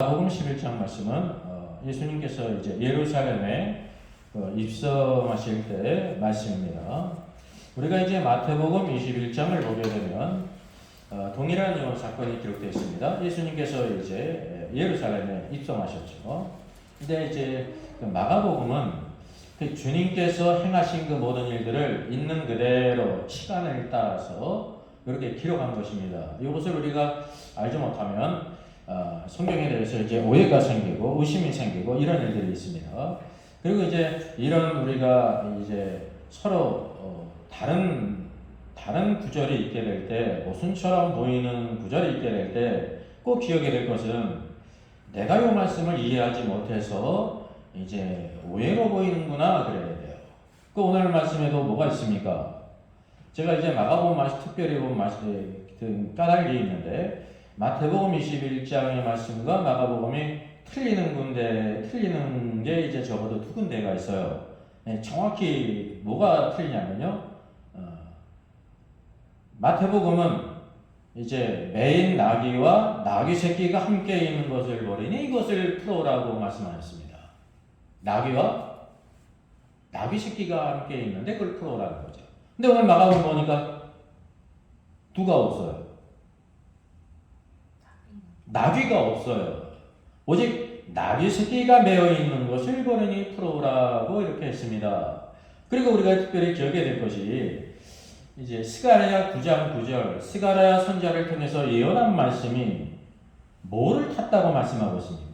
마가복음 11장 말씀은 예수님께서 이제 예루살렘에 입성하실 때의 말씀입니다. 우리가 이제 마태복음 21장을 보게 되면 동일한 사건이 기록되어 있습니다. 예수님께서 이제 예루살렘에 입성하셨죠. 근데 이제 마가복음은 그 주님께서 행하신 그 모든 일들을 있는 그대로 시간을 따라서 이렇게 기록한 것입니다. 이것을 우리가 알지 못하면 성경에 대해서 이제 오해가 생기고 의심이 생기고 이런 일들이 있습니다. 그리고 이제 이런 우리가 이제 서로 다른 구절이 있게 될 때, 모순처럼 보이는 구절이 있게 될 때 꼭 기억해야 될 것은 내가 이 말씀을 이해하지 못해서 이제 오해로 보이는구나 그래야 돼요. 그 오늘 말씀에도 뭐가 있습니까? 제가 이제 마가복음 말씀 특별히 본 말씀 까닭이 있는데 마태복음 21장의 말씀과 마가복음이 틀리는 게 이제 적어도 두 군데가 있어요. 정확히 뭐가 틀리냐면요. 마태복음은 이제 매인 나귀와 나귀 새끼가 함께 있는 것을 보리니 이것을 풀어오라고 말씀하셨습니다. 나귀와 나귀 새끼가 함께 있는데 그걸 풀어오라는 거죠. 근데 오늘 마가복음 보니까 누가 없어요. 나귀가 없어요. 오직 나귀 새끼가 매어 있는 것을 보리니 풀어오라고 이렇게 했습니다. 그리고 우리가 특별히 기억해야 될 것이 이제 스가랴 9장 9절 스가랴 선지자를 통해서 예언한 말씀이 뭐를 탔다고 말씀하고 있습니다.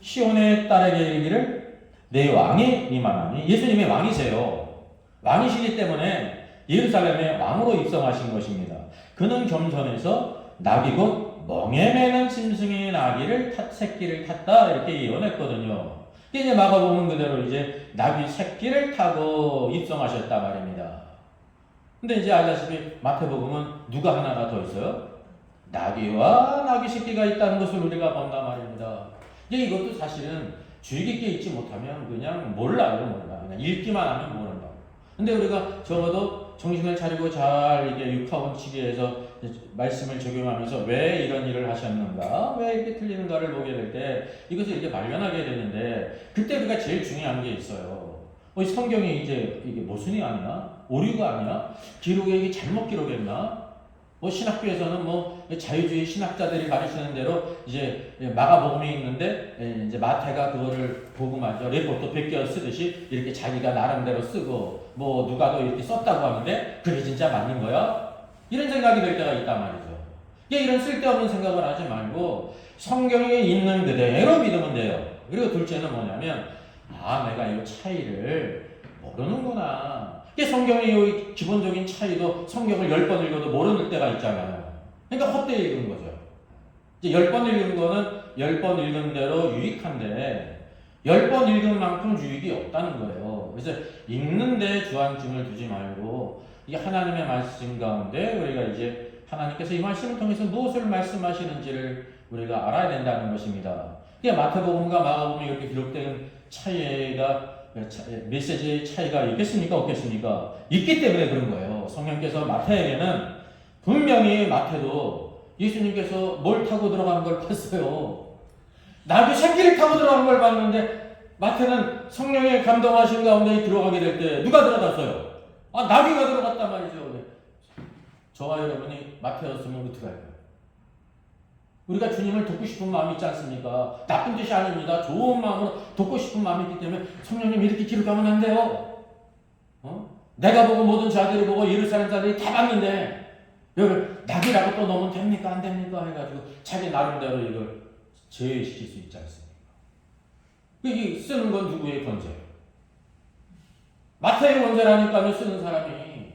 시온의 딸에게 이르기를 내 왕이 임하나니 예수님의 왕이세요. 왕이시기 때문에 예루살렘에 왕으로 입성하신 것입니다. 그는 겸손해서 나귀 곧 멍에 매는 짐승의 나귀를 새끼를 탔다 이렇게 예언했거든요. 이제 마가복음 그대로 이제 나귀 새끼를 타고 입성하셨다 말입니다. 근데 이제 알다시피 마태복음은 누가 하나가 더 있어요? 나귀와 나귀 새끼가 있다는 것을 우리가 본단 말입니다. 이제 이것도 사실은 주의 깊게 읽지 못하면 그냥 몰라요. 그냥 읽기만 하면 모른다. 근데 우리가 적어도 정신을 차리고 잘 이게 육하원칙에서 말씀을 적용하면서 왜 이런 일을 하셨는가, 왜 이렇게 틀리는가를 보게 될 때 이것을 이렇게 발견하게 되는데 그때 우리가 제일 중요한 게 있어요. 성경이 이제 이게 모순이 아니야? 오류가 아니야? 기록에 이게 잘못 기록했나? 신학교에서는 자유주의 신학자들이 가르치는 대로 이제 마가복음이 있는데 이제 마태가 그거를 보고 말이죠. 레포트 베껴 쓰듯이 이렇게 자기가 나름대로 쓰고 누가도 이렇게 썼다고 하는데 그게 진짜 맞는 거야? 이런 생각이 들 때가 있단 말이죠. 이런 쓸데없는 생각을 하지 말고 성경에 있는 그대로 믿으면 돼요. 그리고 둘째는 뭐냐면 내가 이 차이를 모르는구나. 성경의 기본적인 차이도 성경을 10번 읽어도 모르는 때가 있잖아요. 그러니까 헛되이 읽은 거죠. 이제 10번 읽은 거는 10번 읽은 대로 유익한데 10번 읽은 만큼 유익이 없다는 거예요. 그래서 읽는데 주안점을 두지 말고 이게 하나님의 말씀 가운데 우리가 이제 하나님께서 이 말씀을 통해서 무엇을 말씀하시는지를 우리가 알아야 된다는 것입니다. 마태복음과 마가복음이 이렇게 기록된 차이가 메시지의 차이가 있겠습니까? 없겠습니까? 있기 때문에 그런 거예요. 성령께서 마태에게는 분명히 마태도 예수님께서 뭘 타고 들어간 걸 봤어요. 나귀 새끼를 타고 들어간 걸 봤는데 마태는 성령의 감동하신 가운데 들어가게 될 때 누가 들어갔어요? 나귀가 들어갔단 말이죠. 저와 여러분이 마태였으면 어떻게 할까요? 우리가 주님을 돕고 싶은 마음이 있지 않습니까? 나쁜 뜻이 아닙니다. 좋은 마음으로 돕고 싶은 마음이 있기 때문에 성령님 이렇게 기록하면 안 돼요. 내가 보고 모든 자들이 보고 예루살렘 자들이 다 봤는데 이걸 낙이라고 또 넣으면 됩니까? 안 됩니까? 해가지고 자기 나름대로 이걸 제외시킬 수 있지 않습니까? 이 쓰는 건 누구의 권세예요? 마태의 권세라니까요. 쓰는 사람이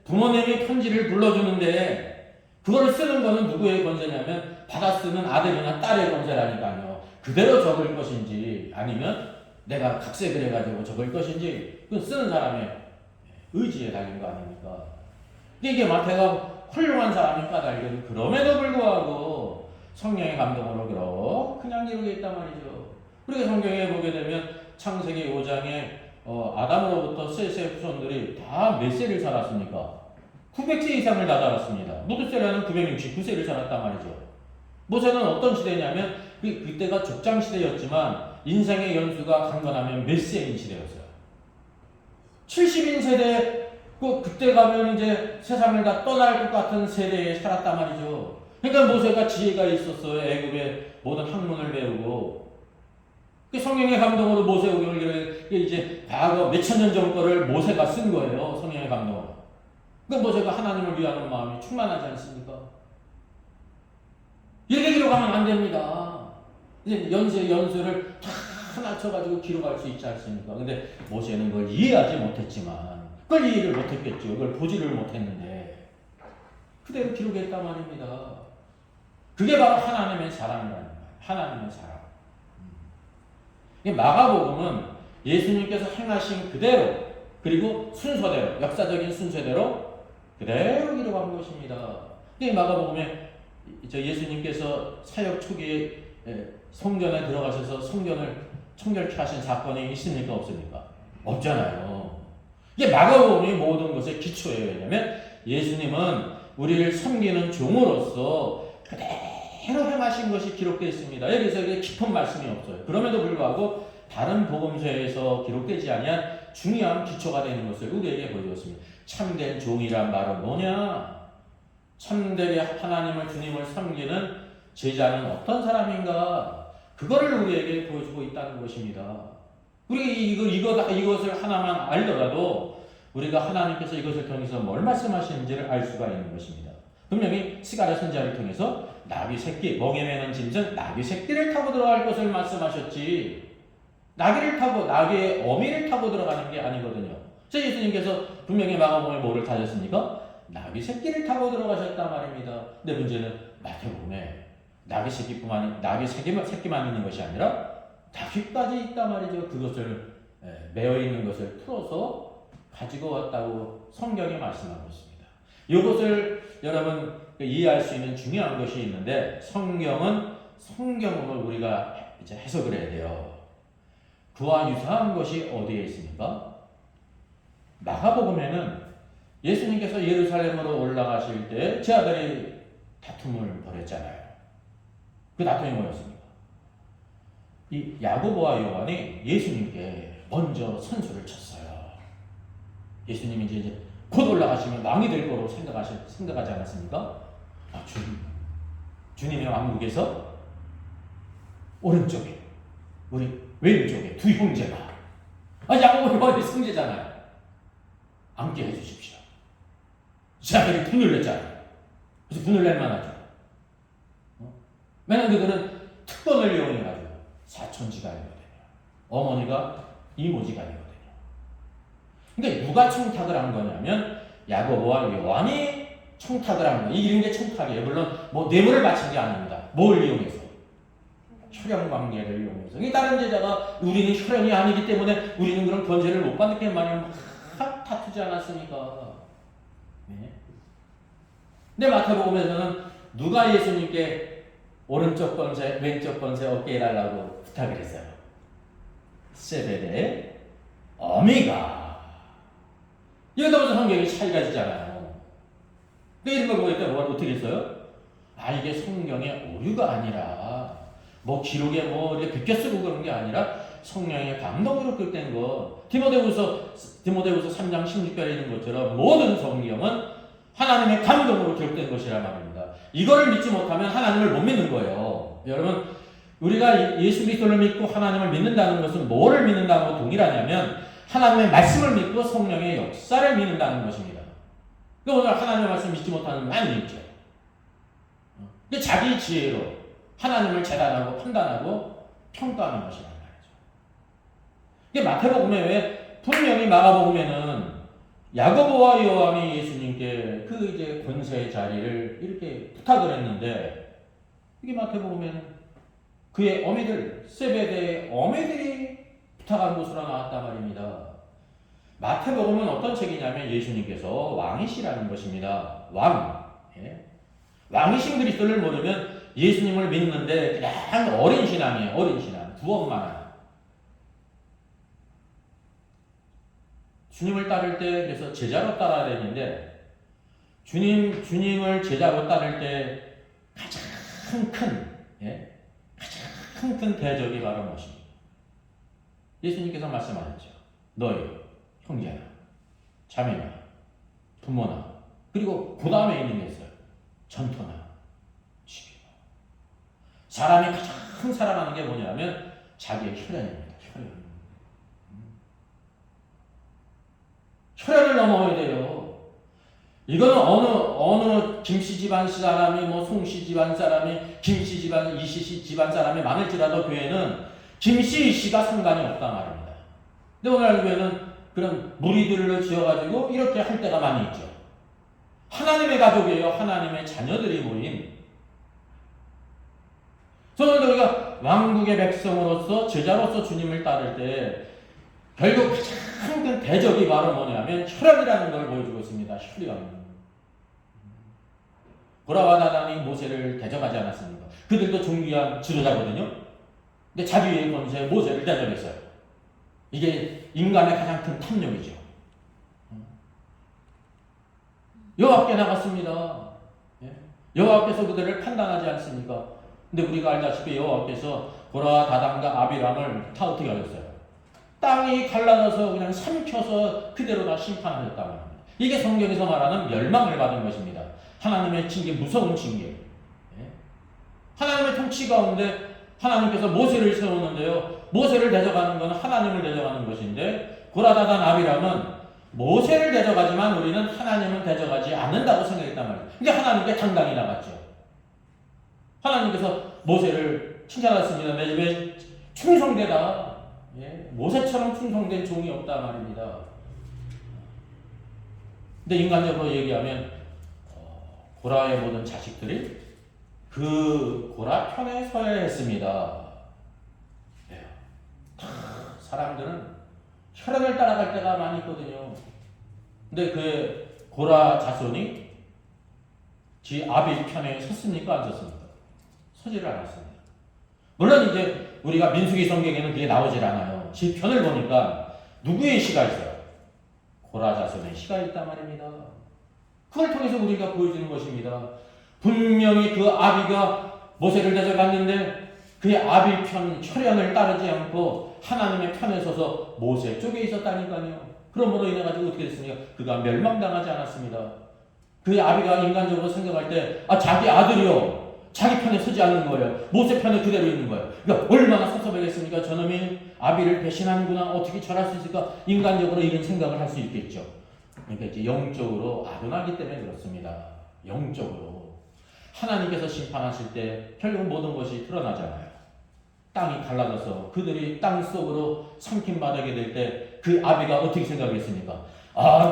부모님이 편지를 불러주는데 그걸 쓰는 거는 누구의 권세냐면 받아 쓰는 아들이나 딸의 권세라니까요. 그대로 적을 것인지 아니면 내가 각색을 해가지고 적을 것인지 그건 쓰는 사람의 의지에 달린 거 아닙니까? 이게 마태가 훌륭한 사람이 까닭은 그럼에도 불구하고 성령의 감동으로 그냥 기록해 있단 말이죠. 우리가 성경에 보게 되면 창세기 5장에 아담으로부터 셋의 후손들이 다 몇 세를 살았습니까? 900세 이상을 다 살았습니다. 무드셀라는 969세를 살았단 말이죠. 모세는 어떤 시대냐면 그때가 족장 시대였지만 인생의 연수가 강건하면 몇 세인 시대였어요. 70인 세대, 그때 가면 이제 세상을 다 떠날 것 같은 세대에 살았단 말이죠. 그러니까 모세가 지혜가 있었어요. 애굽의 모든 학문을 배우고. 성령의 감동으로 모세오경을 이제 과거 몇천 년 전 거를 모세가 쓴 거예요. 성령의 감동으로. 그러니까 모세가 하나님을 위하는 마음이 충만하지 않습니까? 이렇게 기록하면 안 됩니다. 이제 연수를 다 낮춰가지고 기록할 수 있지 않습니까? 근데 모세는 그걸 이해하지 못했지만, 그걸 이해를 못했겠죠. 그걸 보지를 못했는데, 그대로 기록했단 말입니다. 그게 바로 하나님의 사랑이라는 거예요. 하나님의 사랑. 마가복음은 예수님께서 행하신 그대로, 그리고 순서대로, 역사적인 순서대로 그대로 기록한 것입니다. 마가복음에 예수님께서 사역 초기에 성전에 들어가셔서 성전을 청결케 하신 사건이 있습니까? 없습니까? 없잖아요. 이게 마가복음이 모든 것의 기초예요. 왜냐하면 예수님은 우리를 섬기는 종으로서 그대로 행하신 것이 기록되어 있습니다. 여기서 깊은 말씀이 없어요. 그럼에도 불구하고 다른 복음서에서 기록되지 아니한 중요한 기초가 되는 것을 우리에게 보여주었습니다. 참된 종이란 말은 뭐냐? 참되게 하나님을, 주님을 섬기는 제자는 어떤 사람인가? 그거를 우리에게 보여주고 있다는 것입니다. 우리가 이것을 하나만 알더라도 우리가 하나님께서 이것을 통해서 뭘 말씀하시는지를 알 수가 있는 것입니다. 분명히 스가랴 선지자를 통해서 나귀 새끼, 멍에 매는 짐승 나귀 새끼를 타고 들어갈 것을 말씀하셨지, 나귀를 타고, 나귀의 어미를 타고 들어가는 게 아니거든요. 그래서 예수님께서 분명히 마가복음에 뭐를 타셨습니까? 나귀 새끼를 타고 들어가셨단 말입니다. 근데 문제는 마태복음에 나귀 새끼만 있는 것이 아니라 나귀까지 있단 말이죠. 그것을 매어 있는 것을 풀어서 가지고 왔다고 성경이 말씀하고 있습니다. 이것을 여러분 이해할 수 있는 중요한 것이 있는데, 성경을 우리가 이제 해석을 해야 돼요. 그와 유사한 것이 어디에 있습니까? 마가복음에는 예수님께서 예루살렘으로 올라가실 때 제 아들이 다툼을 벌였잖아요. 그 다툼이 뭐였습니까? 이 야고보와 요한이 예수님께 먼저 선수를 쳤어요. 예수님이 이제 곧 올라가시면 왕이 될 거로 생각하지 않았습니까? 주님의 왕국에서 오른쪽에, 우리 왼쪽에 두 형제가, 야고보 요한이 성제잖아요. 앉게 해주십시오. 제 아들이 분을 냈잖아요. 그래서 분을 낼 만하죠. 왜냐면 그들은 특권을 이용해가지고 사촌지간이거든요. 어머니가 이모지간이거든요. 그러니까 누가 청탁을 한 거냐면 야고보와 요한이 청탁을 한 거예요. 이런 게 청탁이에요. 물론 뇌물을 바친 게 아닙니다. 뭘 이용해서? 혈연 관계를 이용해서. 다른 제자가 우리는 혈연이 아니기 때문에 우리는 그런 권세를 못 받는 게 말이면 막 다투지 않았습니까? 네. 근데 마태복음에서는 누가 예수님께 오른쪽 권세, 왼쪽 권세 어깨에 해달라고 부탁을 했어요? 세베대의 어미가. 이거다 보면 성경이 차이가 있잖아요. 이런 걸 보니까 뭐가 어떻게 했어요? 이게 성경의 오류가 아니라, 기록에 이렇게 베껴 쓰고 그런 게 아니라 성령의 감동으로 기록된 거. 디모데후서 3장 16절에 있는 것처럼 모든 성경은 하나님의 감동으로 기록된 것이란 말입니다. 이거를 믿지 못하면 하나님을 못 믿는 거예요. 여러분, 우리가 예수 그리스도를 믿고 하나님을 믿는다는 것은 뭐를 믿는다고 동일하냐면 하나님의 말씀을 믿고 성령의 역사를 믿는다는 것입니다. 오늘 하나님의 말씀 믿지 못하는 분 많이 있죠. 자기 지혜로 하나님을 재단하고 판단하고 평가하는 것이란 말이죠. 이게 마태복음에 왜 분명히 마가복음에는 야고보와 요한이 예수님께 이제 권세의 자리를 이렇게 부탁을 했는데, 이게 마태복음에는 그의 어미들, 세베대의 어미들이 부탁한 것으로 나왔단 말입니다. 마태복음은 어떤 책이냐면 예수님께서 왕이시라는 것입니다. 왕. 왕이신 그리스도를 모르면 예수님을 믿는데 그냥 어린 신앙이에요. 어린 신앙. 부업만. 주님을 따를 때 그래서 제자로 따라야 되는데 주님을 제자로 따를 때 가장 가장 큰, 예? 가장 큰 대적이 바로 무엇입니까? 예수님께서 말씀하셨죠. 너희 형제나 자매나 부모나 그리고 그 다음에 있는 게 있어요. 전토나 집이나. 사람이 가장 사랑하는 게 뭐냐면 자기의 혈연입니다. 혈연을 넘어야 돼요. 이거는 어느 김씨 집안 사람이 뭐 송씨 집안 사람이 김씨 집안 이씨 집안 사람이 많을지라도 교회는 김씨 이씨가 상관이 없단 말입니다. 근데 오늘날 교회는 그런 무리들을 지어가지고 이렇게 할 때가 많이 있죠. 하나님의 가족이에요. 하나님의 자녀들이 모인. 저는 우리가 왕국의 백성으로서 제자로서 주님을 따를 때 결국 가장 큰 대적이 바로 뭐냐면 혈연이라는 걸 보여주고 있습니다. 혈연. 고라와 다단이 모세를 대적하지 않았습니까? 그들도 존귀한 지도자거든요. 근데 자기의 권세에 모세를 대적했어요. 이게 인간의 가장 큰 탐욕이죠. 여호와께 나갔습니다. 여호와께서 그들을 판단하지 않습니까? 근데 우리가 알다시피 여호와께서 고라와 다단과 아비람을 다 어떻게 하셨어요? 땅이 갈라져서 그냥 삼켜서 그대로 다 심판하셨다고 합니다. 이게 성경에서 말하는 멸망을 받은 것입니다. 하나님의 징계, 무서운 징계. 하나님의 통치 가운데 하나님께서 모세를 세우는데요. 모세를 대적하는 건 하나님을 대적하는 것인데 고라다단 아비람은 모세를 대적하지만 우리는 하나님은 대적하지 않는다고 생각했단 말이에요. 이게 하나님께 당당히 나갔죠. 하나님께서 모세를 칭찬하셨습니다. 내 집에 충성되다. 모세처럼 충성된 종이 없다 말입니다. 근데 인간적으로 얘기하면 고라의 모든 자식들이 그 고라 편에 서야 했습니다. 사람들은 혈연을 따라갈 때가 많이 있거든요. 근데 그 고라 자손이 지 아비 편에 섰습니까? 안 섰습니까? 서지를 않았습니다. 물론 이제 우리가 민수기 성경에는 그게 나오질 않아요. 시편을 보니까 누구의 시가 있어요? 고라 자손의 시가 있단 말입니다. 그걸 통해서 우리가 보여주는 것입니다. 분명히 그 아비가 모세를 대적했는데 그의 아비 편 혈연을 따르지 않고 하나님의 편에 서서 모세 쪽에 있었다니까요. 그러므로 인해 가지고 어떻게 됐습니까? 그가 멸망당하지 않았습니다. 그의 아비가 인간적으로 생각할 때 자기 아들이요. 자기 편에 서지 않는 거예요. 모세 편에 그대로 있는 거예요. 그러니까 얼마나 섭섭하겠습니까? 저놈이 아비를 배신하는구나. 어떻게 절할 수 있을까? 인간적으로 이런 생각을 할 수 있겠죠. 그러니까 이제 영적으로 아둔하기 때문에 그렇습니다. 영적으로. 하나님께서 심판하실 때 결국 모든 것이 드러나잖아요. 땅이 갈라져서 그들이 땅 속으로 삼킴받게 될 때 그 아비가 어떻게 생각했습니까?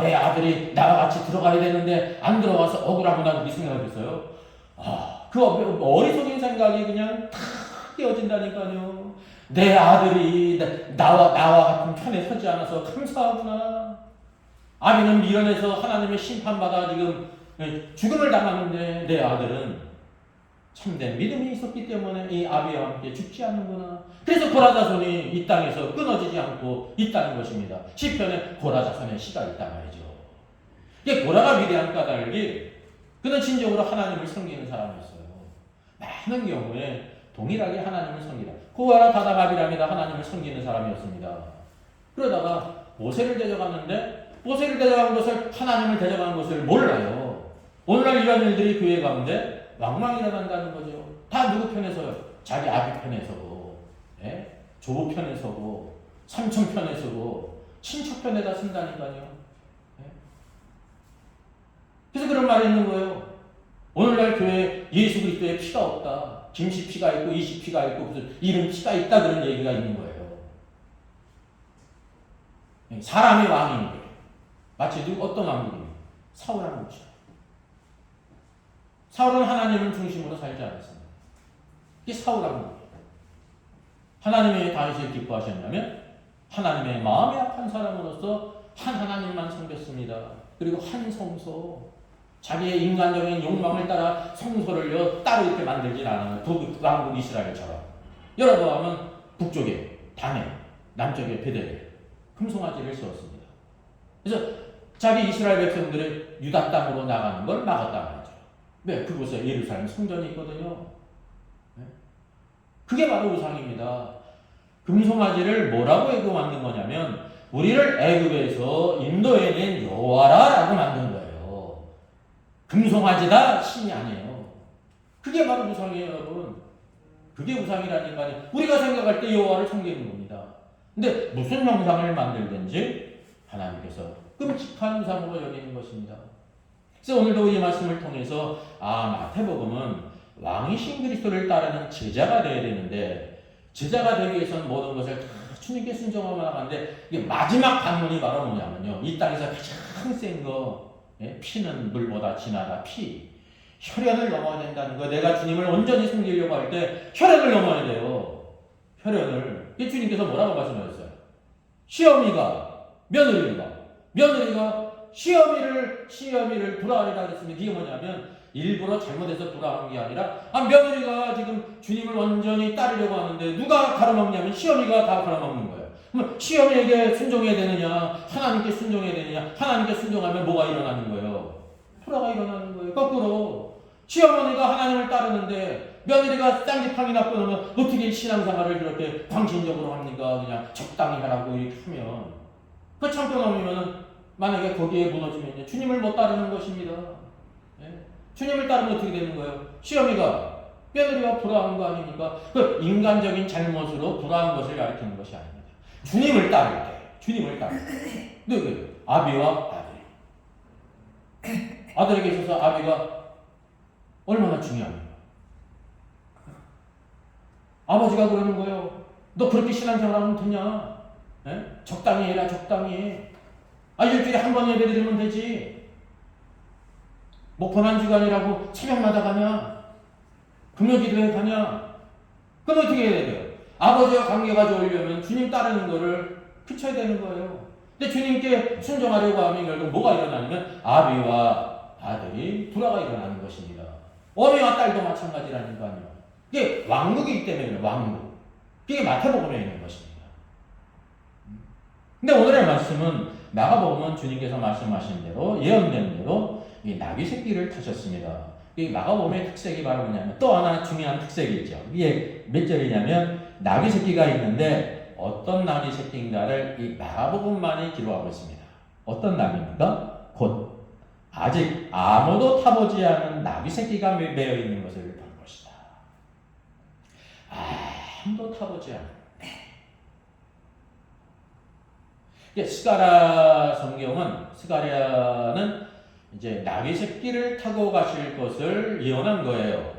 내 아들이 나와 같이 들어가야 되는데 안 들어가서 억울하구나 그렇게 생각했어요. 그 어리석은 생각이 그냥 탁 깨어진다니까요. 내 아들이 나와 같은 편에 서지 않아서 감사하구나. 아비는 미련해서 하나님의 심판받아 지금 죽음을 당하는데 내 아들은 참된 믿음이 있었기 때문에 이 아비와 함께 죽지 않는구나. 그래서 고라 자손이 이 땅에서 끊어지지 않고 있다는 것입니다. 시편에 고라 자손의 시가 있단 말이죠. 이게 고라가 위대한 까닭이 그는 진정으로 하나님을 섬기는 사람이었어요. 많은 경우에 동일하게 하나님을 섬기다. 고라 다단 아비람이다 하나님을 섬기는 사람이었습니다. 그러다가 모세를 대적하는데 모세를 대적한 것을 하나님을 대적한 것을 몰라요. 오늘날 이런 일들이 교회 가운데 왕왕 일어난다는 거죠. 다 누구 편에 서요? 자기 아비 편에 서고, 조부 편에 서고, 삼촌 편에 서고, 친척 편에다 쓴다니까요. 그래서 그런 말이 있는 거예요. 오늘날 교회에 예수 그리스도의 피가 없다. 김씨 피가 있고 이씨 피가 있고 무슨 이름 피가 있다 그런 얘기가 있는 거예요. 사람이 왕인데 마치 어떤 왕국입니까? 사울 왕국이죠. 사울은 하나님을 중심으로 살지 않았습니다. 이게 사울 왕국이에요. 하나님의 다윗을 기뻐하셨냐면 하나님의 마음이 아픈 사람으로서 한 하나님만 섬겼습니다. 그리고 한 성소 자기의 인간적인 욕망을 따라 성소를요 따로 이렇게 만들진 않아요. 북왕국 이스라엘처럼. 여로보암은 북쪽에 다네, 남쪽에 베델에 금송아지를 세웠습니다. 그래서 자기 이스라엘 백성들이 유다 땅으로 나가는 걸 막았단 말이죠. 왜? 그곳에 예루살렘 성전이 있거든요. 그게 바로 우상입니다. 금송아지를 뭐라고 애고 만든 거냐면 우리를 애굽에서 인도해 낸 여호와라라고 만든 거예요. 금송아지다 신이 아니에요. 그게 바로 우상이에요, 여러분. 그게 우상이라니까요. 우리가 생각할 때 여호와를 섬기는 겁니다. 근데 무슨 형상을 만들든지 하나님께서 끔찍한 우상으로 여기는 것입니다. 그래서 오늘도 이 말씀을 통해서 마태복음은 왕이신 그리스도를 따르는 제자가 되어야 되는데 제자가 되기 위해서는 모든 것을 다 주님께 순종하고 나가는데 이게 마지막 관문이 바로 뭐냐면요. 이 땅에서 가장 센 거, 피는 물보다 진하다. 피. 혈연을 넘어야 된다는 거. 내가 주님을 온전히 섬기려고 할 때 혈연을 넘어야 돼요. 혈연을. 이 주님께서 뭐라고 말씀하셨어요? 며느리가 시어미를 불화하리라 그랬습니다. 이게 뭐냐면 일부러 잘못해서 불화한 게 아니라 며느리가 지금 주님을 완전히 따르려고 하는데 누가 가로막냐면 시어미가 다 가로막는 거예요. 그럼 시어미에게 순종해야 되느냐 하나님께 순종해야 되느냐 하나님께 순종하면 뭐가 일어나는 거예요? 불화가 일어나는 거예요. 거꾸로 시어머니가 하나님을 따르는데 며느리가 쌍지팡이 나고 나면 어떻게 신앙생활을 그렇게 광신적으로 합니까? 그냥 적당히 하라고 이렇게 하면 그 참견하면 만약에 거기에 무너지면 주님을 못 따르는 것입니다. 주님을 따르면 어떻게 되는 거예요? 시어미가 며느리가 불화한 거 아닙니까? 그 인간적인 잘못으로 불화한 것을 가리키는 것이 아닙니다. 주님을 따를 때 누구? 아비와 아들. 아들에게 있어서 아비가 얼마나 중요합니까? 아버지가 그러는 거예요. 너 그렇게 신앙생활하면 되냐? 적당히 해라, 적당히. 일주일에 한 번 예배 드리면 되지. 목포난 주간이라고 새벽마다 가냐? 금요기도에 가냐? 그럼 어떻게 해야 돼요? 아버지와 관계가 좋으려면 주님 따르는 거를 그쳐야 되는 거예요. 근데 주님께 순종하려고 하면 결국 뭐가 일어나냐면 아비와 아들이 불화가 일어나는 것입니다. 어미와 딸도 마찬가지라니까요. 이게 왕국이기 때문에 그래요. 왕국. 이게 마태복음에 있는 것입니다. 근데 오늘의 말씀은 마가복음은 주님께서 말씀하신 대로 예언된 대로 이 나귀 새끼를 타셨습니다. 이 마가복음의 특색이 바로 뭐냐면 또 하나 중요한 특색이 있죠. 이게 몇 절이냐면 나귀 새끼가 있는데 어떤 나귀 새끼인가를 이 마가복음만이 기록하고 있습니다. 어떤 나귀입니까? 곧 아직 아무도 타보지 않은 나귀 새끼가 매여 있는 것을 본 것이다. 아무도 타보지 않은. 스가랴는 이제 나귀 새끼를 타고 가실 것을 예언한 거예요.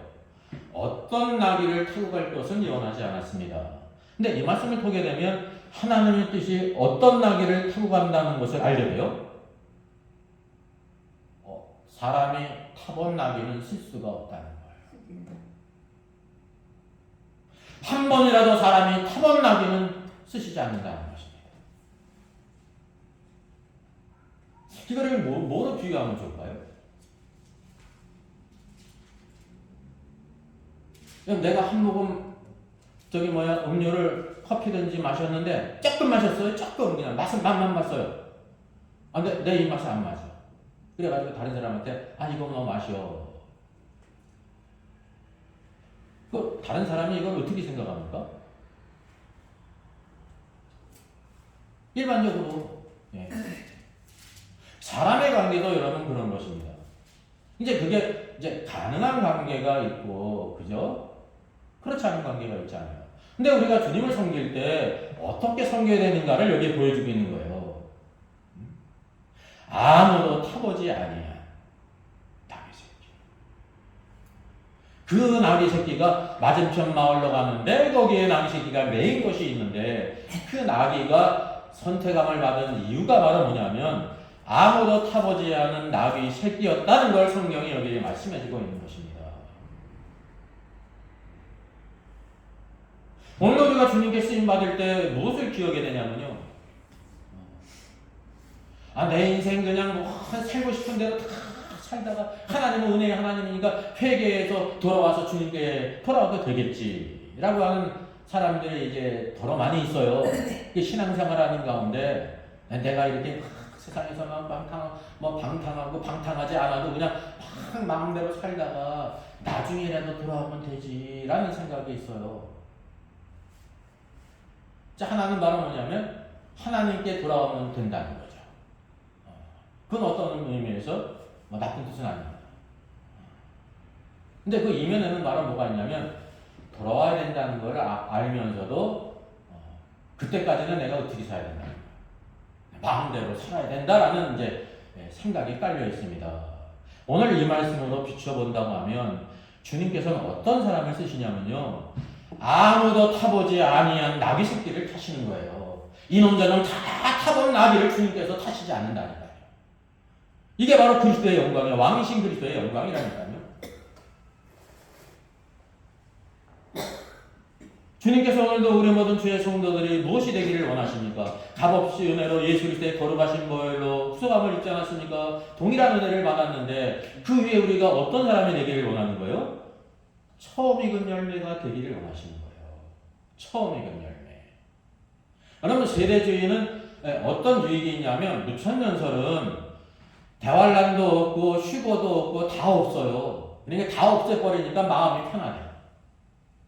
어떤 나귀를 타고 갈 것은 예언하지 않았습니다. 근데 이 말씀을 보게 되면 하나님의 뜻이 어떤 나귀를 타고 간다는 것을 알게 돼요. 사람이 타본 나귀는 쓸 수가 없다는 거예요. 한 번이라도 사람이 타본 나귀는 쓰시지 않는다는 것입니다. 이거를 뭐로 비교하면 좋을까요? 내가 한 모금 음료를 커피든지 마셨는데 조금 마셨어요. 조금 그냥 맛만 봤어요. 근데 내 입맛에 안 맞아. 그래가지고 다른 사람한테 이거 너 마셔. 다른 사람이 이걸 어떻게 생각합니까? 일반적으로 사람의 관계도 여러분 그런 것입니다. 그게 가능한 관계가 있고, 그죠? 그렇지 않은 관계가 있잖아요. 근데 우리가 주님을 섬길 때 어떻게 섬겨야 되는가를 여기에 보여주고 있는 거예요. 아무도 타보지 아니한 나귀 새끼. 그 나귀 새끼가 맞은편 마을로 가는데 거기에 나귀 새끼가 메인 것이 있는데 그 나귀가 선택함을 받은 이유가 바로 뭐냐면 아무도 타보지 않은 나귀 새끼였다는 걸 성경이 여기에 말씀해주고 있는 것입니다. 오늘 우리가 주님께 쓰임받을 때 무엇을 기억해야 되냐면요. 내 인생 그냥 살고 싶은 대로 다 살다가 하나님은 은혜의 하나님이니까 회개해서 돌아와서 주님께 돌아와도 되겠지 라고 하는 사람들이 이제 더러 많이 있어요. 신앙생활하는 가운데 내가 이렇게 세상에서만 방탕하고 방탕하지 않아도 그냥 마음대로 살다가 나중에라도 돌아오면 되지라는 생각이 있어요. 자, 하나는 바로 뭐냐면 하나님께 돌아오면 된다는 거죠. 그건 어떤 의미에서 뭐 나쁜 뜻은 아닙니다. 근데 그 이면에는 바로 뭐가 있냐면 돌아와야 된다는 걸 알면서도 그때까지는 내가 어떻게 살아야 된다는 거예요. 마음대로 살아야 된다라는 이제 생각이 깔려 있습니다. 오늘 이 말씀으로 비춰본다고 하면 주님께서는 어떤 사람을 쓰시냐면요, 아무도 타보지 아니한 나귀 새끼를 타시는 거예요. 이놈저놈 다 타본 나귀를 주님께서 타시지 않는다니까요. 이게 바로 그리스도의 영광이에요. 왕이신 그리스도의 영광이라니까요. 주님께서 오늘도 우리 모든 주의 성도들이 무엇이 되기를 원하십니까? 값없이 은혜로 예수 그리스도의 거룩하신 보혈로 수감을 입지 않았습니까? 동일한 은혜를 받았는데 그 위에 우리가 어떤 사람이 되기를 원하는 거예요? 처음 익은 열매가 되기를 원하시는 거예요. 처음 익은 열매. 여러분, 세대주의는 어떤 주의이냐면 무천년설은 대환란도 없고 휴거도 없고 다 없어요. 그러니까 다 없애버리니까 마음이 편하네요.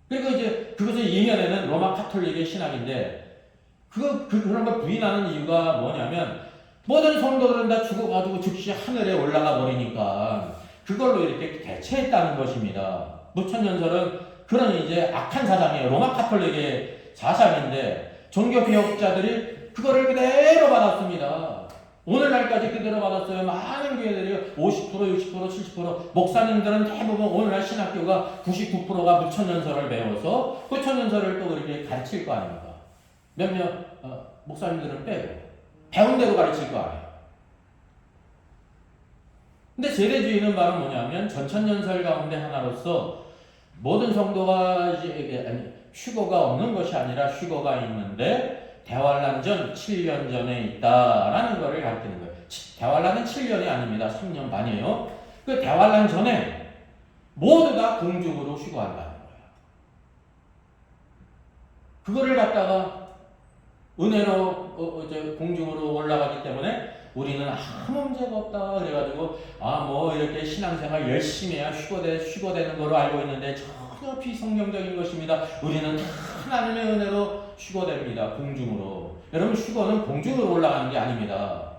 그리고 이제 그것을 이면에는 로마 카톨릭의 신학인데 그런 걸 부인하는 이유가 뭐냐면 모든 성도들은 다 죽어가지고 즉시 하늘에 올라가 버리니까 그걸로 이렇게 대체했다는 것입니다. 무천년설은 그런 이제 악한 사상이에요. 로마 카톨릭의 사상인데 종교개혁자들이 그거를 그대로 받았습니다. 오늘날까지 그대로 받았어요. 많은 교회들이 50%, 60%, 70%, 목사님들은 대부분 오늘날 신학교가 99%가 무천년설을 배워서 무천년설을 또 그렇게 가르칠 거 아닙니까? 몇몇 목사님들은 빼고 배운 대로 가르칠 거 아니에요. 근데 세대주의는 바로 뭐냐면 전천년설 가운데 하나로서 모든 성도가 휴거가 없는 것이 아니라 휴거가 있는데 대환란 전 7년 전에 있다라는 것을 가르치는 거예요. 대환란은 7년이 아닙니다. 3년 반이에요. 그 대환란 전에 모두 다 공중으로 휴거한다는 거예요. 그거를 갖다가 은혜로 이제 공중으로 올라가기 때문에 우리는 아무 문제가 없다 그래가지고 뭐 이렇게 신앙생활 열심히 해야 휴거되는 거로 알고 있는데 전혀 비성경적인 것입니다. 우리는 하나님의 은혜로 휴거됩니다. 공중으로. 여러분, 휴거는 공중으로 올라가는 게 아닙니다.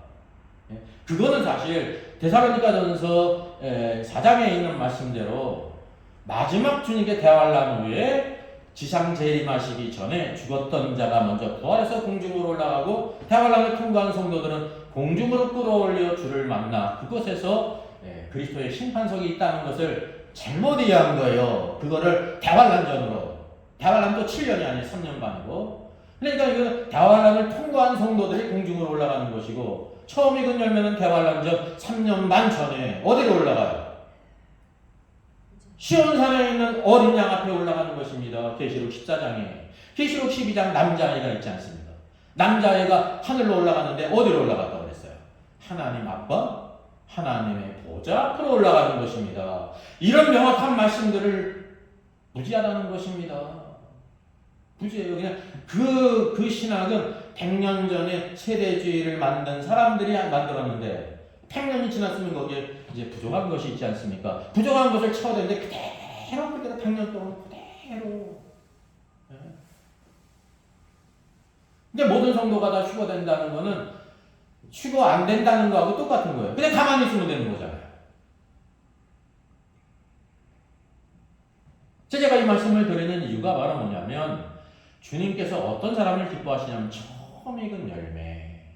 그거는 사실 데살로니가전서 4장에 있는 말씀대로 마지막 주님께 대환란 후에 지상 재림하시기 전에 죽었던 자가 먼저 부활해서 공중으로 올라가고 대환란을 통과한 성도들은 공중으로 끌어올려 주를 만나 그곳에서 그리스도의 심판석이 있다는 것을 잘못 이해한 거예요. 그거를 대환란전으로. 대환란도 7년이 아니에요. 3년 반이고. 그러니까 이거는 대환란을 통과한 성도들이 공중으로 올라가는 것이고 처음 익은 열매는 대환란전 3년 반 전에 어디로 올라가요? 시온산에 있는 어린 양 앞에 올라가는 것입니다. 계시록 14장에. 계시록 12장 남자아이가 있지 않습니까? 남자아이가 하늘로 올라갔는데 어디로 올라갔다고 그랬어요? 하나님 아빠, 하나님의 보좌 앞으로 올라가는 것입니다. 이런 명확한 말씀들을 무지하다는 것입니다. 무지해요. 그냥 그 신학은 100년 전에 세대주의를 만든 사람들이 만들었는데 100년이 지났으면 거기에 이제 부족한 것이 있지 않습니까? 부족한 것을 채워대는데 그대로 100년 동안 그대로. 근데 모든 성도가 다 휴거된다는 거는 휴거 안 된다는 거하고 똑같은 거예요. 그냥 가만히 있으면 되는 거잖아요. 제가 이 말씀을 드리는 이유가 바로 뭐냐면 주님께서 어떤 사람을 기뻐하시냐면 처음 익은 열매.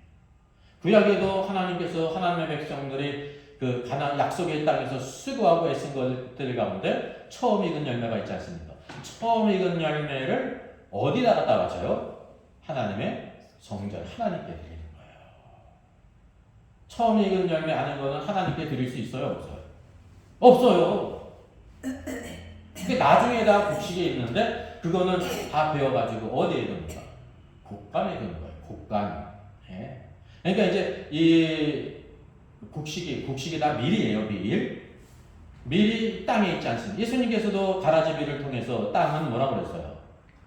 구약에도 하나님께서 하나님의 백성들이 그 가나안 약속의 땅에서 수고하고 애쓴 것들 가운데 처음 익은 열매가 있지 않습니까? 처음 익은 열매를 어디다 갖다 바쳐요? 하나님의 성전, 하나님께 드리는 거예요. 처음 익은 열매 아닌 거는 하나님께 드릴 수 있어요? 없어요? 없어요. 근데 나중에다 곡식이 있는데 그거는 다 베어가지고 어디에 듭니까? 곡간에 드는 거예요. 곡간. 예. 그러니까 이제 이 곡식이 다 밀이에요. 밀이 땅에 있지 않습니까? 예수님께서도 가라지 밀을 통해서 땅은 뭐라고 그랬어요?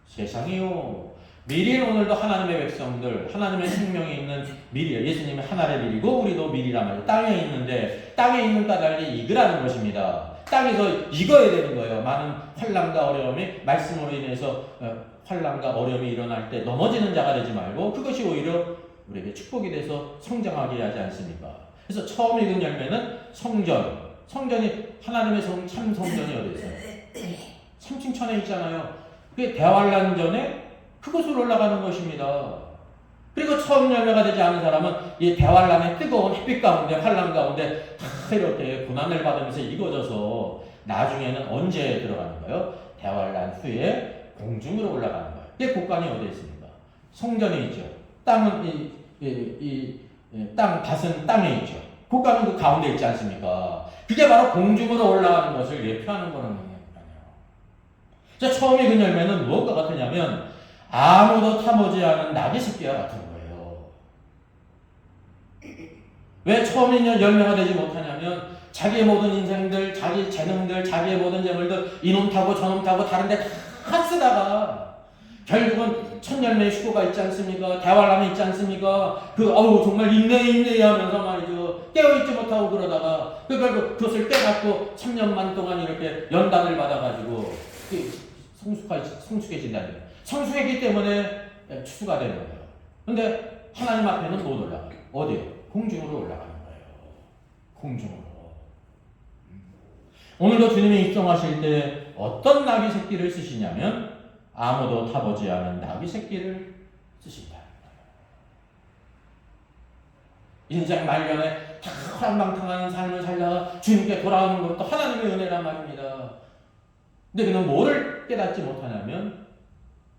세상이요. 밀이 오늘도 하나님의 백성들, 하나님의 생명이 있는 밀이에요. 예수님이 하나의 밀이고 우리도 밀이란 말이에요. 땅에 있는데 땅에 있는 까닭이 익으라는 것입니다. 땅에서 익어야 되는 거예요. 많은 환난과 어려움이 말씀으로 인해서 환난과 어려움이 일어날 때 넘어지는 자가 되지 말고 그것이 오히려 우리에게 축복이 돼서 성장하게 하지 않습니까? 그래서 처음 익은 열매는 성전. 성전이 하나님의 참 성전이 어디 있어요? 3층 천에 있잖아요. 그게 대환란 전에 그곳으로 올라가는 것입니다. 그리고 처음 열매가 되지 않은 사람은 이 대환란의 뜨거운 햇빛 가운데 환란 가운데 다 이렇게 고난을 받으면서 익어져서 나중에는 언제 들어가는 거예요? 대환란 후에 공중으로 올라가는 거예요. 그게 곳간이 어디에 있습니까? 성전에 있죠. 땅은 땅 밭은 땅에 있죠. 곳간은 그 가운데 있지 않습니까? 그게 바로 공중으로 올라가는 것을 예표하는 거라는 거예요. 자, 처음 익은 열매는 무엇과 같으냐면 아무도 타보지 않은 나귀 새끼와 같은 거예요. 왜 처음 익은 열매가 되지 못하냐면 자기의 모든 인생들, 자기 재능들, 자기의 모든 재물들 이놈 타고 저놈 타고 다른 데 다 쓰다가 결국은 첫 열매의 휴고가 있지 않습니까? 대환란이 있지 않습니까? 정말 인내 하면서 말이죠. 깨어있지 못하고 그러다가 결국 그것을 깨닫고 3년만 동안 이렇게 연단을 받아가지고 성숙해진다는 거예요. 성숙했기 때문에 추수가 되는 거예요. 근데 하나님 앞에는 못 올라가요. 어디요? 공중으로 올라가는 거예요. 공중으로. 오늘도 주님이 입성하실 때 어떤 나귀 새끼를 쓰시냐면 아무도 타보지 않은 나귀 새끼를 쓰신다. 인생 말년에 다 허랑방탕한 삶을 살다가 주님께 돌아오는 것도 하나님의 은혜란 말입니다. 근데 그는 뭐를 깨닫지 못하냐면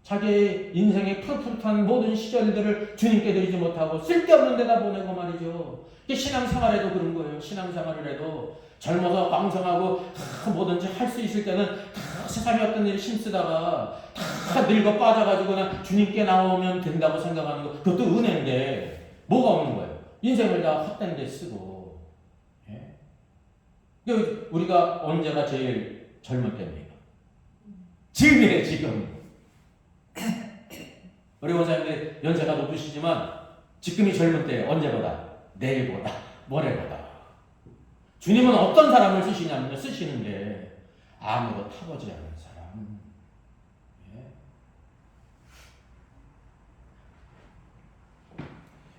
자기의 인생의 푸릇푸릇한 모든 시절들을 주님께 드리지 못하고 쓸데없는 데다 보내고 말이죠. 신앙생활에도 그런 거예요. 신앙생활을 해도 젊어서 왕성하고 뭐든지 할 수 있을 때는 다 세상에 어떤 일을 힘쓰다가 다 늙어 빠져가지고 그냥 주님께 나오면 된다고 생각하는 거 그것도 은혜인데 뭐가 없는 거예요? 인생을 다 헛된 데 쓰고. 예? 우리가 언제가 제일 젊을 때입니까? 지금이래 지금. 우리 원사님들이 연세가 높으시지만 지금이 젊은 때예요. 언제보다? 내일보다, 모레보다. 주님은 어떤 사람을 쓰시냐면요. 쓰시는 게 아무도 타보지 않은 사람.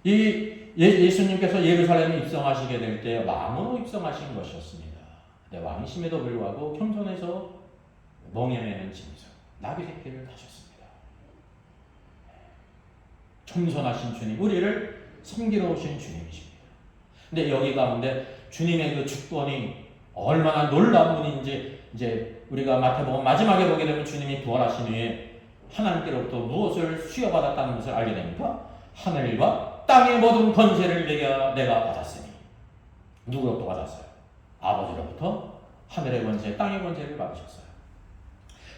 예. 예수님께서 예루살렘에 입성하시게 될 때 왕으로 입성하신 것이었습니다. 근데 왕이심에도 불구하고 겸손해서 멍에 매는 짐승, 나귀 새끼를 타셨습니다. 겸손하신 주님, 우리를 섬기러 오신 주님이십니다. 근데 여기 가운데 주님의 그 주권이 얼마나 놀라운 분인지 이제 우리가 마태복음 마지막에 보게 되면 주님이 부활하신 후에 하나님께로부터 무엇을 수여받았다는 것을 알게 됩니까? 하늘과 땅의 모든 권세를 내가 받았으니. 누구로부터 받았어요? 아버지로부터 하늘의 권세, 땅의 권세를 받으셨어요.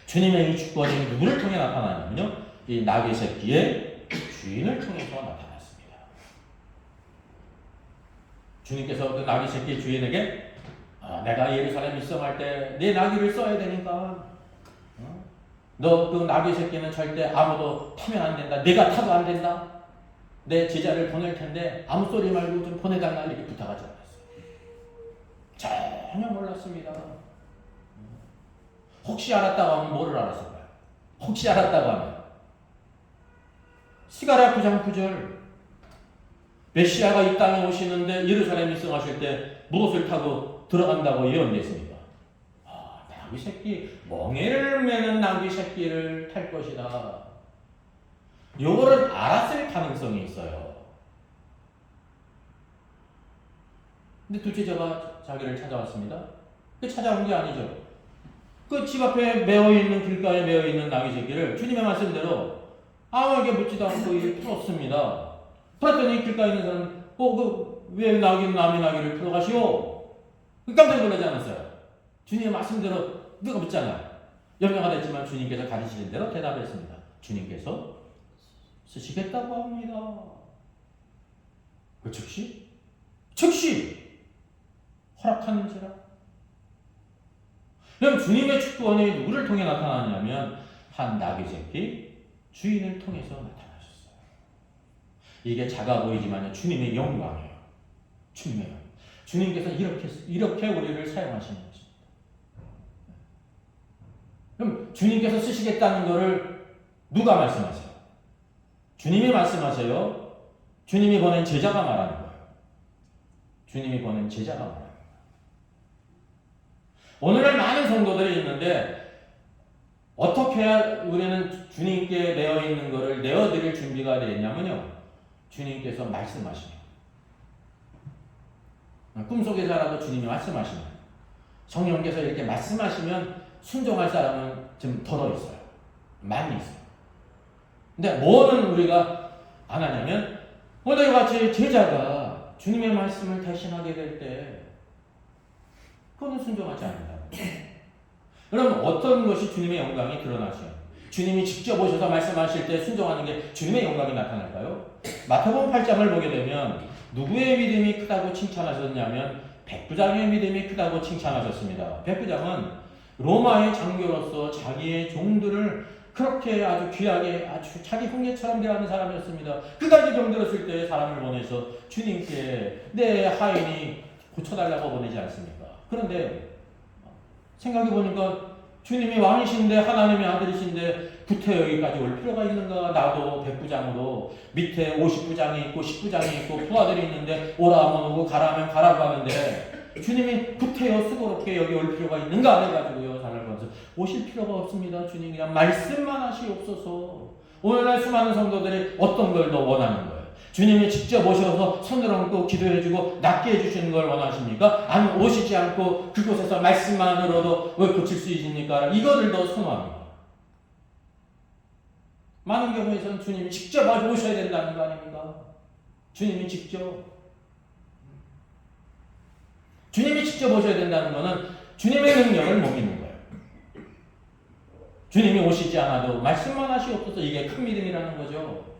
주님의 이 주권이 누구를 통해 나타나냐면요, 이 나귀 새끼의 주인을 통해서 나타났습니다. 주님께서 그 나귀 새끼 주인에게 내가 예루살렘 입성할 때 내 나귀를 써야 되니까 너 그 나귀 새끼는 절대 아무도 타면 안 된다. 내가 타도 안 된다. 내 제자를 보낼 텐데 아무 소리 말고 좀 보내달라 이렇게 부탁하지 않았어요. 전혀 몰랐습니다. 혹시 알았다고 하면 뭐를 알았을까요? 혹시 알았다고 하면 스가랴 9장 9절 메시아가 이 땅에 오시는데 예루살렘 입성하실 때 무엇을 타고 들어간다고 예언됐습니까? 나귀 새끼, 멍에를 매는 나귀 새끼를 탈 것이다. 요거를 알았을 가능성이 있어요. 근데 둘째자가 자기를 찾아왔습니다. 그 찾아온 게 아니죠. 그 집 앞에 매어있는, 길가에 매어있는 나귀 새끼를 주님의 말씀대로 아무에게 묻지도 않고 풀었습니다. 풀었더니 길가에 있는 사람은 왜 남의 나귀를 풀어가시오? 깜짝 놀라지 않았어요. 주님의 말씀대로 누가 묻잖아요. 연명가 됐지만 주님께서 가르치신 대로 대답했습니다. 주님께서 쓰시겠다고 합니다. 그 즉시 허락하는지라. 그럼 주님의 축권이 누구를 통해 나타나냐면 한 나귀 새끼 주인을 통해서 나타나셨어요. 이게 작아 보이지만 주님의 영광이에요. 주님의 영광. 주님께서 이렇게 우리를 사용하시는 것입니다. 그럼 주님께서 쓰시겠다는 것을 누가 말씀하세요? 주님이 말씀하세요? 주님이 보낸 제자가 말하는 거예요. 주님이 보낸 제자가 말하는 거예요. 오늘날 많은 성도들이 있는데 어떻게 해야 우리는 주님께 매어 있는 것을 내어드릴 준비가 되겠냐면요. 주님께서 말씀하시면, 꿈속에서라도 주님이 말씀하시면, 성령께서 이렇게 말씀하시면 순종할 사람은 좀 덜어 있어요. 많이 있어요. 근데 뭐는 우리가 안 하냐면, 오늘 같이 제자가 주님의 말씀을 대신하게 될 때, 그거는 순종하지 않는다. 그럼 어떤 것이 주님의 영광이 드러나죠? 주님이 직접 오셔서 말씀하실 때 순종하는 게 주님의 영광이 나타날까요? 마태복음 8장을 보게 되면 누구의 믿음이 크다고 칭찬하셨냐면 백부장의 믿음이 크다고 칭찬하셨습니다. 백부장은 로마의 장교로서 자기의 종들을 그렇게 아주 귀하게 아주 자기 형제처럼 대하는 사람이었습니다. 그가 이 병들었을 때 사람을 보내서 주님께 내 하인이 고쳐달라고 보내지 않습니까? 그런데 생각해보니까 주님이 왕이신데 하나님의 아들이신데 구태 여기까지 올 필요가 있는가? 나도 백부장으로 밑에 50부장이 있고 10부장이 있고 부하들이 있는데 오라 하면 오고 가라 하면 가라고 하는데 주님이 구태여 수고롭게 여기 올 필요가 있는가? 해가지고요 장을 보면서 오실 필요가 없습니다. 주님 그냥 말씀만 하시옵소서. 오늘날 수많은 성도들이 어떤 걸 더 원하는 거예요? 주님이 직접 오셔서 손을 얹고 기도해주고 낫게 해주시는 걸 원하십니까? 아니면 오시지 않고 그곳에서 말씀만으로도 왜 고칠 수 있습니까? 이거를 더 선호합니다. 많은 경우에서는 주님이 직접 오셔야 된다는 거 아닙니까? 주님이 직접 오셔야 된다는 것은 주님의 능력을 못 믿는 거예요. 주님이 오시지 않아도 말씀만 하시옵소서. 이게 큰 믿음이라는 거죠.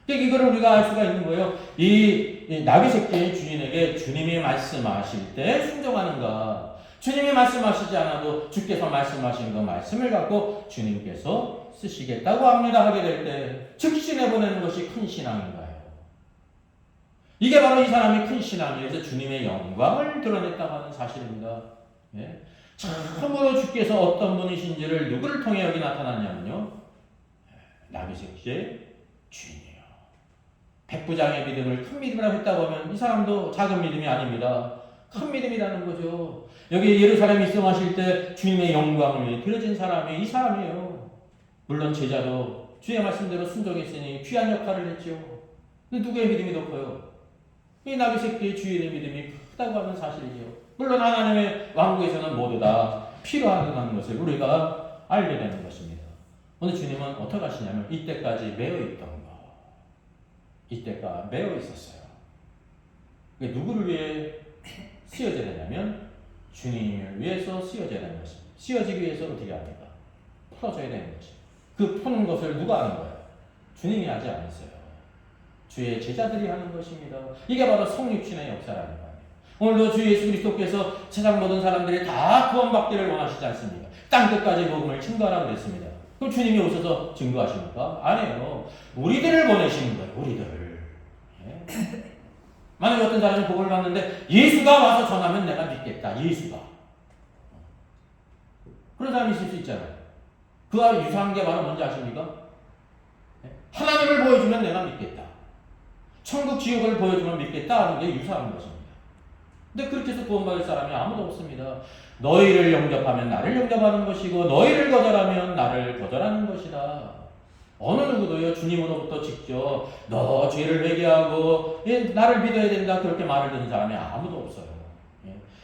이거를 우리가 알 수가 있는 거예요. 이 나귀 새끼의 주인에게 주님이 말씀하실 때 순종하는가, 주님이 말씀하시지 않아도 주께서 말씀하신 그 말씀을 갖고 주님께서 쓰시겠다고 합니다 하게 될 때 즉시 내보내는 것이 큰 신앙인가요? 이게 바로 이 사람이 큰 신앙이어서 주님의 영광을 드러냈다고 하는 사실입니다. 예? 참으로 주께서 어떤 분이신지를 누구를 통해 여기 나타났냐면요, 나귀 새끼의 주인이에요. 백부장의 믿음을 큰 믿음이라고 했다고 하면 이 사람도 작은 믿음이 아닙니다. 큰 믿음이라는 거죠. 여기 예루살렘 입성하실 때 주님의 영광을 위해 드려진 사람이 이 사람이에요. 물론 제자도 주의 말씀대로 순종했으니 귀한 역할을 했죠. 근데 누구의 믿음이 더 커요? 이 나귀 새끼의 주인의 믿음이 크다고 하는 사실이죠. 물론 하나님의 왕국에서는 모두 다 필요하다는 것을 우리가 알게 되는 것입니다. 오늘 주님은 어떻게 하시냐면 이때까지 매여 있던 거, 이때가 매여 있었어요. 누구를 위해 쓰여져야 되냐면 주님을 위해서 쓰여져야 되는 것입니다. 쓰여지기 위해서 어떻게 합니까? 풀어줘야 되는 것입니다. 그 푸는 것을 누가 하는 거예요? 주님이 하지 않았어요. 주의 제자들이 하는 것입니다. 이게 바로 성육신의 역사라는 거예요. 오늘도 주 예수 그리스도께서 세상 모든 사람들이 다 구원받기를 원하시지 않습니까? 땅끝까지 복음을 증거하라고 그랬습니다. 그럼 주님이 오셔서 증거하십니까? 아니에요. 우리들을 보내시는 거예요. 우리들을. 예? 만약에 어떤 사람이 복음을 받는데 예수가 와서 전하면 내가 믿겠다. 예수가. 그런 사람이 있을 수 있잖아요. 그와 유사한 게 바로 뭔지 아십니까? 하나님을 보여주면 내가 믿겠다. 천국 지옥을 보여주면 믿겠다 하는 게 유사한 것입니다. 근데 그렇게 해서 구원받을 사람이 아무도 없습니다. 너희를 영접하면 나를 영접하는 것이고 너희를 거절하면 나를 거절하는 것이다. 어느 누구도요 주님으로부터 직접 너 죄를 회개하고 나를 믿어야 된다 그렇게 말을 듣는 사람이 아무도 없어요.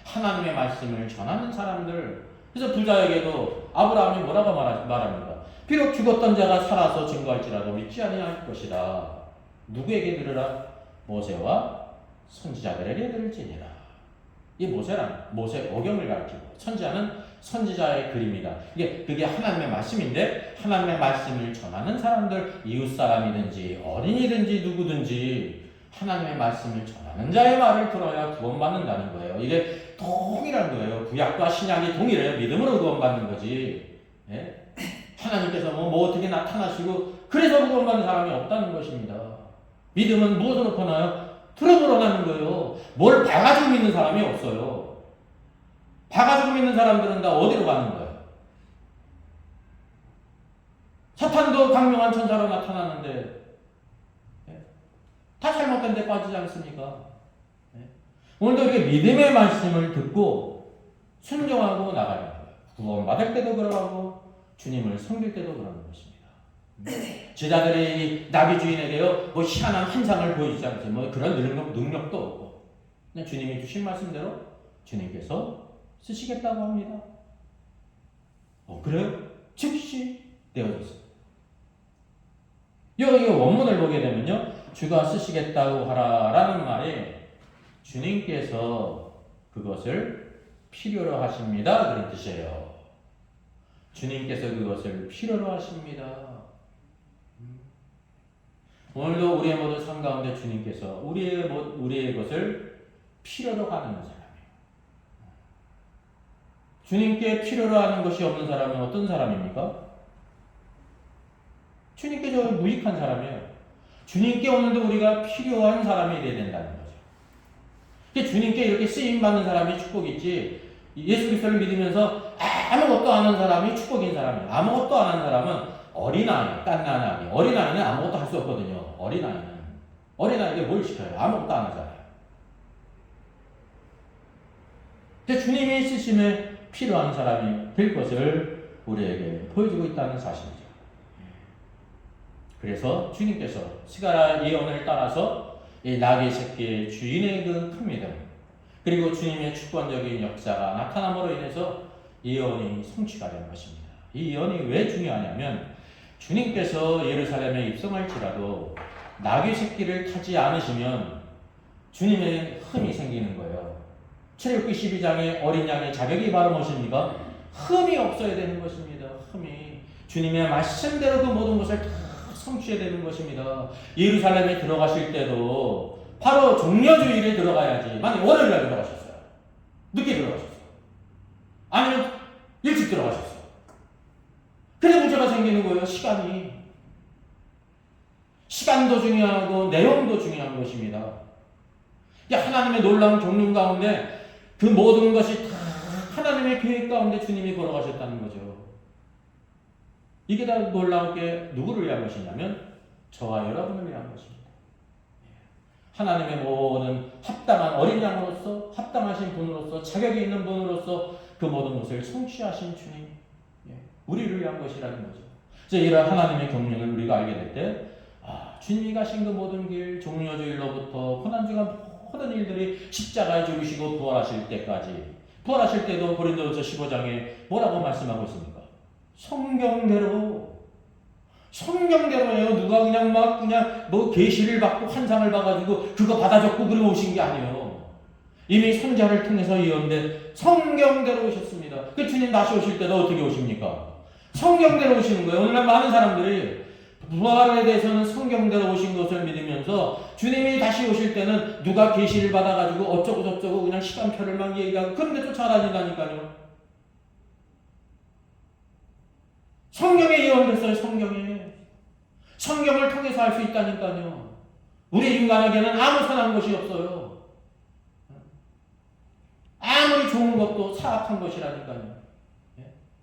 하나님의 말씀을 전하는 사람들. 그래서 부자에게도 아브라함이 뭐라고 말합니까? 비록 죽었던 자가 살아서 증거할지라도 믿지 아니할 것이다. 누구에게 들으라? 모세와 선지자들에게 들을지니라. 이 모세란 모세 오경을 가르치고 선지자는 선지자의 글입니다. 그게 하나님의 말씀인데 하나님의 말씀을 전하는 사람들, 이웃 사람이든지 어린이든지 누구든지 하나님의 말씀을 전하는 자의 말을 들어야 구원받는다는 거예요. 이게 동일한 거예요. 구약과 신약이 동일해요. 믿음으로 구원받는 거지. 예? 하나님께서 뭐 어떻게 나타나시고 그래서 구원받는 사람이 없다는 것입니다. 믿음은 무엇으로 퍼나요? 들어보러 나는 거예요. 뭘 봐가지고 믿는 사람이 없어요. 봐가지고 믿는 사람들은 다 어디로 가는 거예요? 사탄도 강력한 천사로 나타나는데 다 잘못된 데 빠지지 않습니까? 오늘도 우리가 믿음의 말씀을 듣고 순종하고 나가는 거예요. 구원받을 때도 그러고 주님을 섬길 때도 그러는 것입니다. 제자들이 나비 주인에게요 뭐 희한한 환상을 보이지 않지 뭐 그런 능력도 없고 그냥 주님이 주신 말씀대로 주님께서 쓰시겠다고 합니다. 그래요? 즉시 되어졌어요. 여기 원문을 보게 되면요 주가 쓰시겠다고 하라라는 말이 주님께서 그것을 필요로 하십니다 그런 뜻이에요. 주님께서 그것을 필요로 하십니다. 오늘도 우리의 모든 삶 가운데 주님께서 우리의 것을 필요로 하는 사람이에요. 주님께 필요로 하는 것이 없는 사람은 어떤 사람입니까? 주님께 저 무익한 사람이에요. 주님께 오늘도 우리가 필요한 사람이 되어야 된다는 거죠. 주님께 이렇게 쓰임받는 사람이 축복이지 예수 그리스도를 믿으면서 아무것도 안 하는 사람이 축복인 사람이에요. 아무것도 안 하는 사람은 어린아이, 깐난아기. 어린아이는 아무것도 할 수 없거든요. 어린아이에게 뭘 시켜요? 아무것도 안 하잖아요. 근데 주님이 쓰심에 필요한 사람이 될 것을 우리에게 보여주고 있다는 사실이죠. 그래서 주님께서 스가랴 예언을 따라서 이 나귀 새끼의 주인의 그 큰 믿음 그리고 주님의 주권적인 역사가 나타남으로 인해서 예언이 성취가 된 것입니다. 이 예언이 왜 중요하냐면 주님께서 예루살렘에 입성할지라도 나귀 새끼를 타지 않으시면 주님의 흠이 생기는 거예요. 출애굽기 12장에 어린 양의 자격이 바로 무엇입니까? 흠이 없어야 되는 것입니다. 흠이 주님의 말씀대로 그 모든 것을 다 성취해야 되는 것입니다. 예루살렘에 들어가실 때도 바로 종려주일에 들어가야지. 만약 월요일날 들어가셨어요. 늦게 들어가셨어요. 아니면 일찍 들어가셨어요. 그래 문제가 생기는 거예요. 시간도 중요하고 내용도 중요한 것입니다. 하나님의 놀라운 경륜 가운데 그 모든 것이 다 하나님의 계획 가운데 주님이 걸어가셨다는 거죠. 이게 다 놀라운 게 누구를 위한 것이냐면 저와 여러분을 위한 것입니다. 하나님의 모든 합당한 어린 양으로서 합당하신 분으로서 자격이 있는 분으로서 그 모든 것을 성취하신 주님 우리를 위한 것이라는 거죠. 그래서 이런 하나님의 경륜을 우리가 알게 될 때 주님이 가신 그 모든 길 종려주일로부터 고난주간 모든 일들이 십자가에 죽으시고 부활하실 때까지 부활하실 때도 고린도후서 15장에 뭐라고 말씀하고 있습니까? 성경대로예요. 누가 그냥 뭐 계시를 받고 환상을 봐가지고 그거 받아 적고 그러고 오신 게 아니에요. 이미 선자를 통해서 예언된 성경대로 오셨습니다. 그 주님 다시 오실 때도 어떻게 오십니까? 성경대로 오시는 거예요. 오늘날 많은 사람들이 부활에 대해서는 성경대로 오신 것을 믿으면서 주님이 다시 오실 때는 누가 계시를 받아가지고 어쩌고 저쩌고 그냥 시간표를 막 얘기하고 그런데 쫓아다닌다니까요. 성경에 예언됐어요. 성경을 통해서 할 수 있다니까요. 우리 인간에게는 아무 선한 것이 없어요. 아무리 좋은 것도 사악한 것이라니까요.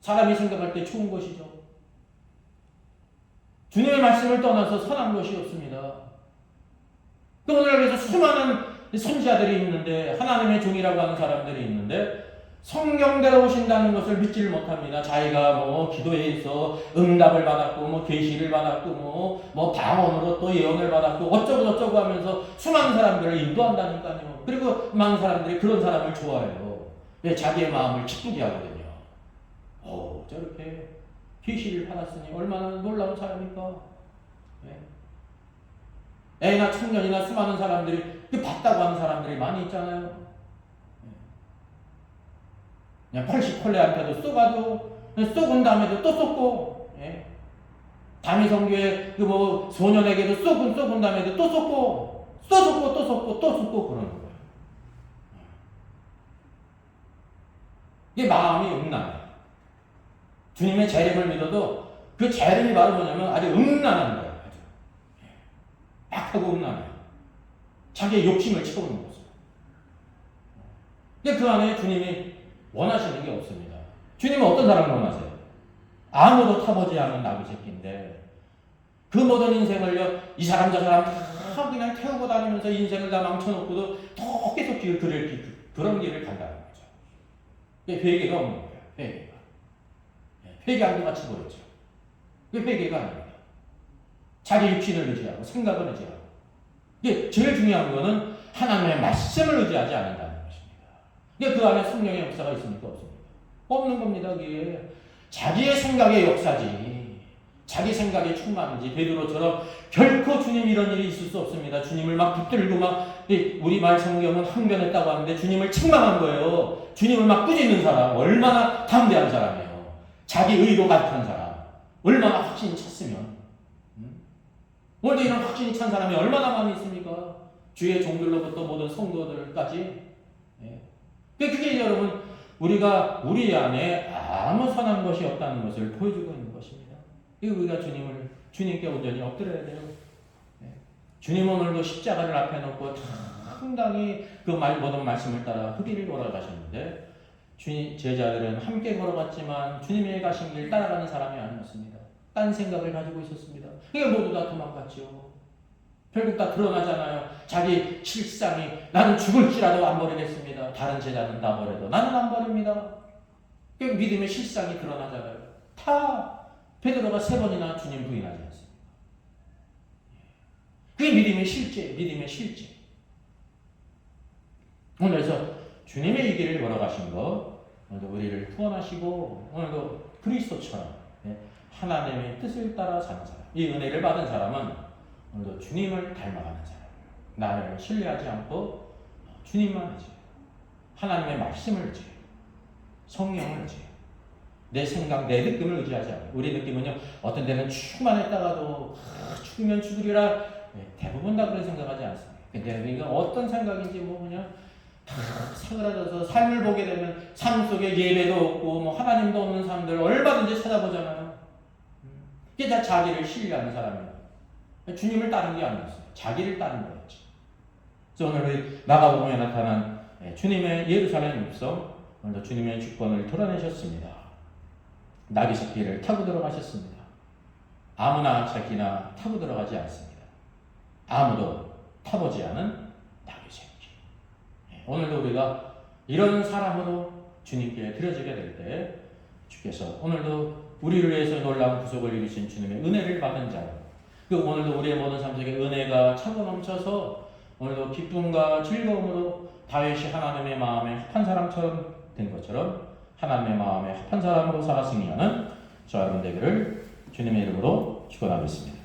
사람이 생각할 때 좋은 것이죠. 주님의 말씀을 떠나서 선한 것이 없습니다. 오늘 그래서 수많은 선지자들이 있는데 하나님의 종이라고 하는 사람들이 있는데 성경대로 오신다는 것을 믿지를 못합니다. 자기가 뭐 기도해서 응답을 받았고 뭐 계시를 받았고 뭐 방언으로 또 예언을 받았고 어쩌고 저쩌고 하면서 수많은 사람들을 인도한다니까요. 그리고 많은 사람들이 그런 사람을 좋아해요. 왜? 자기의 마음을 기쁘게 하거든요. 저렇게 계시를 받았으니 얼마나 놀라운 사람입니까? 애나 청년이나 수많은 사람들이 봤다고 하는 사람들이 많이 있잖아요. 그냥 80콜레한테도 쏘가도 쏘은 다음에도 또 쏘고 다미성교회 뭐 소년에게도 쏘은 다음에도 또 쏘고 또 쏘고 그러는 거예요. 이게 마음이 음란해요. 주님의 재림을 믿어도 그 재림이 바로 뭐냐면 아주 음란한 거예요. 아주 악하고 음란해요. 자기의 욕심을 채우는 거죠. 근데 그 안에 주님이 원하시는 게 없습니다. 주님은 어떤 사람을 원하세요? 아무도 타보지 않은 나귀 새끼인데 그 모든 인생을요 이 사람 저 사람 다 그냥 태우고 다니면서 인생을 다 망쳐놓고도 더 계속 그런 길을 간다는 거죠. 회개가 없는 거예요. 회개가. 회개한 것 같이 보였죠. 그게 회개가 아닙니다. 자기 육신을 의지하고 생각을 의지하고 이게 제일 중요한 거는 하나님의 말씀을 의지하지 않는다는 것입니다. 이게 그 안에 성령의 역사가 있습니까? 없습니까? 없는 겁니다. 그게 자기의 생각의 역사지. 자기 생각의 충만이지. 베드로처럼 결코 주님 이런 일이 있을 수 없습니다. 주님을 막 붙들고 막 우리말 성경은 항변했다고 하는데 주님을 책망한 거예요. 주님을 막 꾸짖는 사람 얼마나 담대한 사람이에요. 자기 의로 가득한 사람 얼마나 확신이 찼으면 오늘도 이런 확신이 찬 사람이 얼마나 많이 있습니까? 주의 종들로부터 모든 성도들까지. 그게 여러분 우리가 우리 안에 아무 선한 것이 없다는 것을 보여주고 있는 것입니다. 이거 우리가 주님께 온전히 엎드려야 돼요. 주님은 오늘도 십자가를 앞에 놓고 당당히 그 모든 말씀을 따라 그 길을 걸어가셨는데 주님 제자들은 함께 걸어갔지만 주님의 가신 길 따라가는 사람이 아니었습니다. 딴 생각을 가지고 있었습니다. 이게 모두 다 도망갔죠. 결국 다 드러나잖아요. 자기 실상이 나는 죽을지라도 안 버리겠습니다. 다른 제자는 다 버려도 나는 안 버립니다. 결국 믿음의 실상이 드러나잖아요. 다 베드로가 3번이나 주님 부인하지 않습니다. 그게 믿음의 실제, 믿음의 실제. 그래서 주님의 이 길을 걸어가신 것, 오늘도 우리를 구원하시고 오늘도 그리스도처럼 하나님의 뜻을 따라 사는 사람, 이 은혜를 받은 사람은 오늘도 주님을 닮아가는 사람, 나를 신뢰하지 않고 주님만 의지해요. 하나님의 말씀을 의지해요. 성령을 의지해요. 내 생각, 내 느낌을 의지하지 않아요. 우리 느낌은요, 어떤 데는 충만했다가도 죽으면 죽으리라 대부분 다 그런 생각하지 않습니다. 근데 이거 어떤 생각인지 그냥 다 사그라져서 삶을 보게 되면 삶 속에 예배도 없고 하나님도 없는 사람들 얼마든지 찾아보잖아요. 이게 다 자기를 신뢰하는 사람이에요. 주님을 따른 게 아니었어요. 자기를 따른 거였죠. 그래서 오늘 마가복음에 나타난 주님의 예루살렘 입성, 오늘도 주님의 주권을 드러내셨습니다. 나귀 새끼를 타고 들어가셨습니다. 아무나 새끼나 타고 들어가지 않습니다. 아무도 타보지 않은 나귀 새끼. 오늘도 우리가 이런 사람으로 주님께 드려지게 될 때 주께서 오늘도 우리를 위해서 놀라운 구속을 이루신 주님의 은혜를 받은 자로 오늘도 우리의 모든 삶 속에 은혜가 차고 넘쳐서 오늘도 기쁨과 즐거움으로 다윗이 하나님의 마음에 합한 사람처럼 된 것처럼 하나님의 마음에 합한 사람으로 살아 승리하는 저와 여러분 되기를 주님의 이름으로 축원하겠습니다.